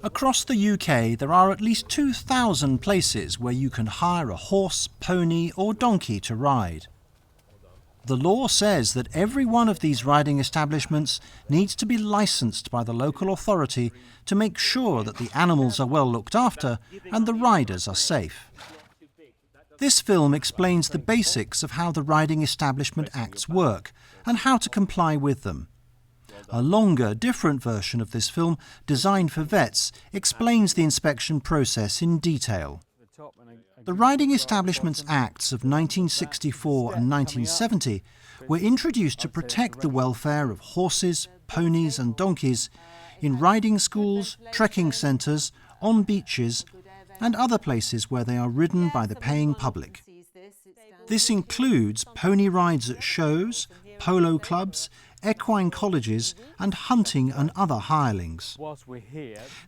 Across the UK, there are at least 2,000 places where you can hire a horse, pony or donkey to ride. The law says that every one of these riding establishments needs to be licensed by the local authority to make sure that the animals are well looked after and the riders are safe. This film explains the basics of how the Riding Establishment Acts work and how to comply with them. A longer, different version of this film, designed for vets, explains the inspection process in detail. The Riding Establishments Acts of 1964 and 1970 were introduced to protect the welfare of horses, ponies and donkeys in riding schools, trekking centres, on beaches and other places where they are ridden by the paying public. This includes pony rides at shows, polo clubs, equine colleges and hunting and other hirelings.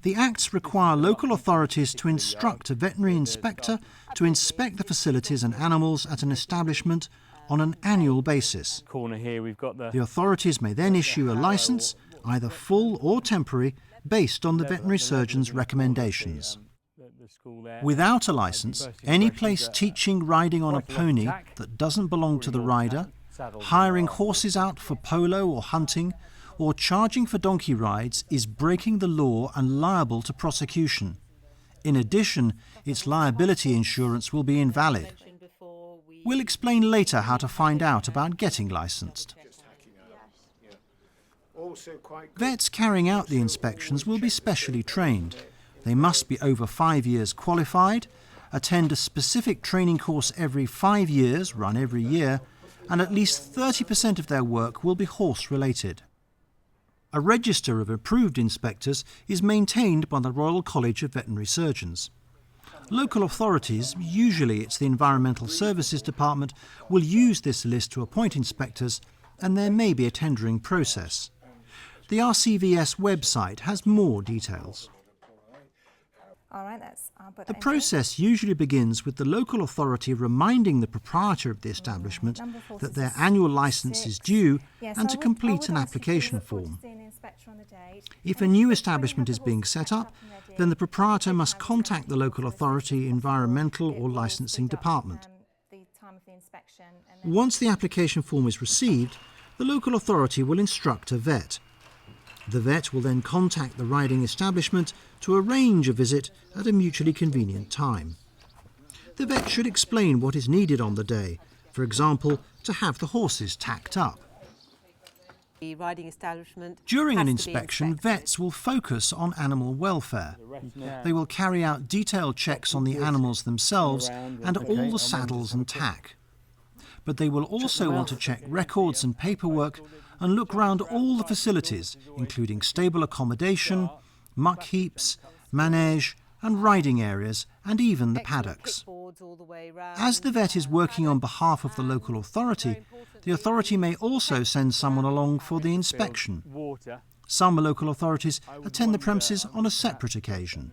The Acts require local authorities to instruct a veterinary inspector to inspect the facilities and animals at an establishment on an annual basis. The authorities may then issue a licence, either full or temporary, based on the veterinary surgeon's recommendations. Without a licence, any place teaching riding on a pony that doesn't belong to the rider, hiring horses out for polo or hunting, or charging for donkey rides is breaking the law and liable to prosecution. In addition, its liability insurance will be invalid. We'll explain later how to find out about getting licensed. Vets carrying out the inspections will be specially trained. They must be over 5 years qualified, attend a specific training course every 5 years, run every year, and at least 30% of their work will be horse-related. A register of approved inspectors is maintained by the Royal College of Veterinary Surgeons. Local authorities, usually it's the Environmental Services Department, will use this list to appoint inspectors, and there may be a tendering process. The RCVS website has more details. The process usually begins with the local authority reminding the proprietor of the establishment that their annual licence is due and to complete an application form. If a new establishment is being set up, then the proprietor must contact the local authority, environmental or licensing department. Once the application form is received, the local authority will instruct a vet. The vet will then contact the riding establishment to arrange a visit at a mutually convenient time. The vet should explain what is needed on the day, for example, to have the horses tacked up. During an inspection, vets will focus on animal welfare. They will carry out detailed checks on the animals themselves and all the saddles and tack. But they will also want to check records and paperwork and look round all the facilities, including stable accommodation, muck heaps, manege and riding areas, and even the paddocks. As the vet is working on behalf of the local authority, the authority may also send someone along for the inspection. Some local authorities attend the premises on a separate occasion.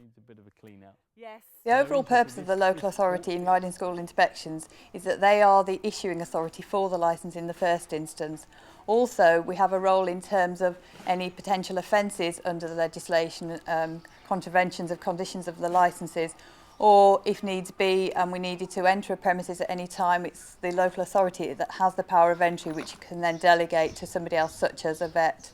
The overall purpose of the local authority in riding school inspections is that they are the issuing authority for the licence in the first instance. Also, we have a role in terms of any potential offences under the legislation, contraventions of conditions of the licences, or if needs be and we needed to enter a premises at any time, it's the local authority that has the power of entry, which you can then delegate to somebody else, such as a vet.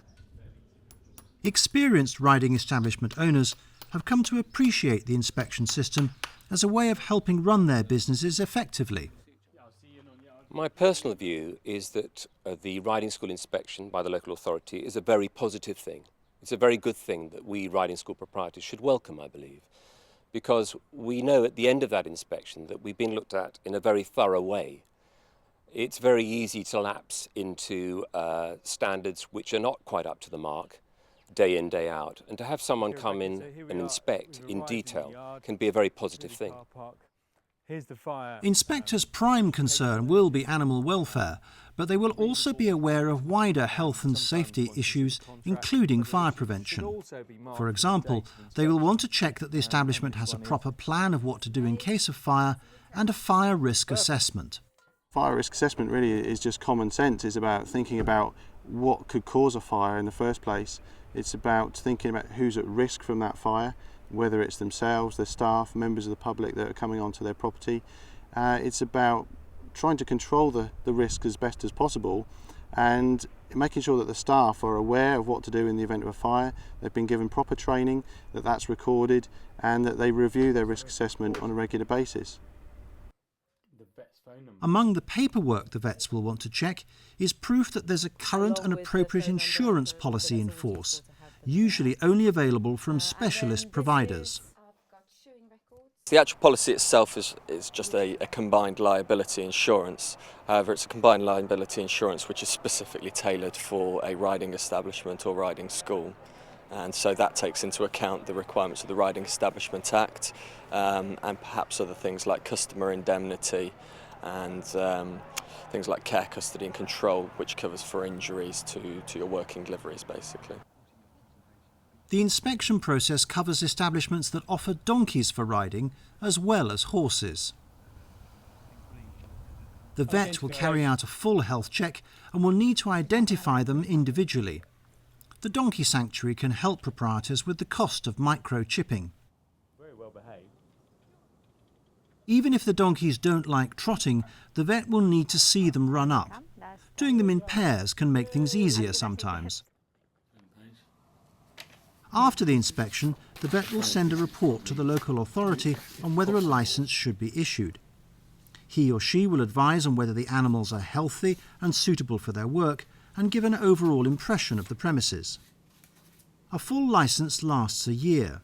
Experienced riding establishment owners have come to appreciate the inspection system as a way of helping run their businesses effectively. My personal view is that the riding school inspection by the local authority is a very positive thing. It's a very good thing that we riding school proprietors should welcome, I believe, because we know at the end of that inspection that we've been looked at in a very thorough way. It's very easy to lapse into standards which are not quite up to the mark, day in, day out, and to have someone come in and inspect in detail can be a very positive thing. Inspectors' prime concern will be animal welfare, but they will also be aware of wider health and safety issues, including fire prevention. For example, they will want to check that the establishment has a proper plan of what to do in case of fire and a fire risk assessment. Fire risk assessment really is just common sense. It's about thinking about what could cause a fire in the first place. It's about thinking about who's at risk from that fire, whether it's themselves, their staff, members of the public that are coming onto their property. It's about trying to control the risk as best as possible and making sure that the staff are aware of what to do in the event of a fire, they've been given proper training, that that's recorded, and that they review their risk assessment on a regular basis. Among the paperwork the vets will want to check is proof that there's a current and appropriate insurance policy in force, usually only available from specialist providers. The actual policy itself is just a combined liability insurance. However, it's a combined liability insurance which is specifically tailored for a riding establishment or riding school. And so that takes into account the requirements of the Riding Establishment Act and perhaps other things like customer indemnity and things like care, custody and control, which covers for injuries to your working liveries basically. The inspection process covers establishments that offer donkeys for riding as well as horses. The vet will carry out a full health check and will need to identify them individually. The donkey sanctuary can help proprietors with the cost of microchipping. Very well behaved. Even if the donkeys don't like trotting, the vet will need to see them run up. Doing them in pairs can make things easier sometimes. After the inspection, the vet will send a report to the local authority on whether a licence should be issued. He or she will advise on whether the animals are healthy and suitable for their work and give an overall impression of the premises. A full licence lasts a year.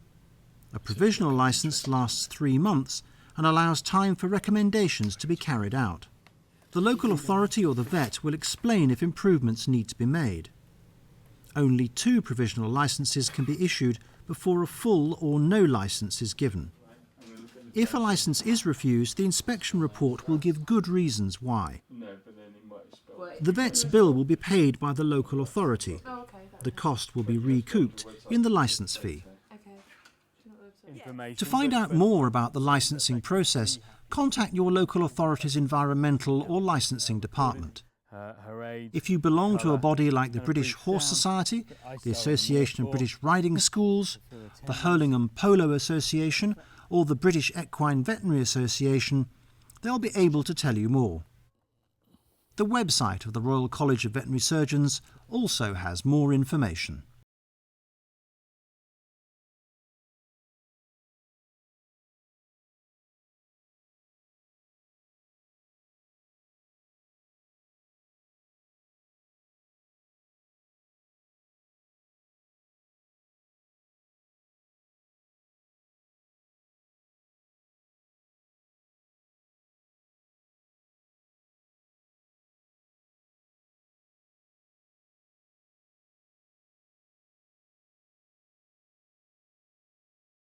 A provisional licence lasts 3 months and allows time for recommendations to be carried out. The local authority or the vet will explain if improvements need to be made. Only 2 provisional licences can be issued before a full or no licence is given. If a licence is refused, the inspection report will give good reasons why. The vet's bill will be paid by the local authority. The cost will be recouped in the licence fee. To find out more about the licensing process, contact your local authority's environmental or licensing department. If you belong to a body like the British Horse Society, the Association of British Riding Schools, the Hurlingham Polo Association, or the British Equine Veterinary Association, they'll be able to tell you more. The website of the Royal College of Veterinary Surgeons also has more information.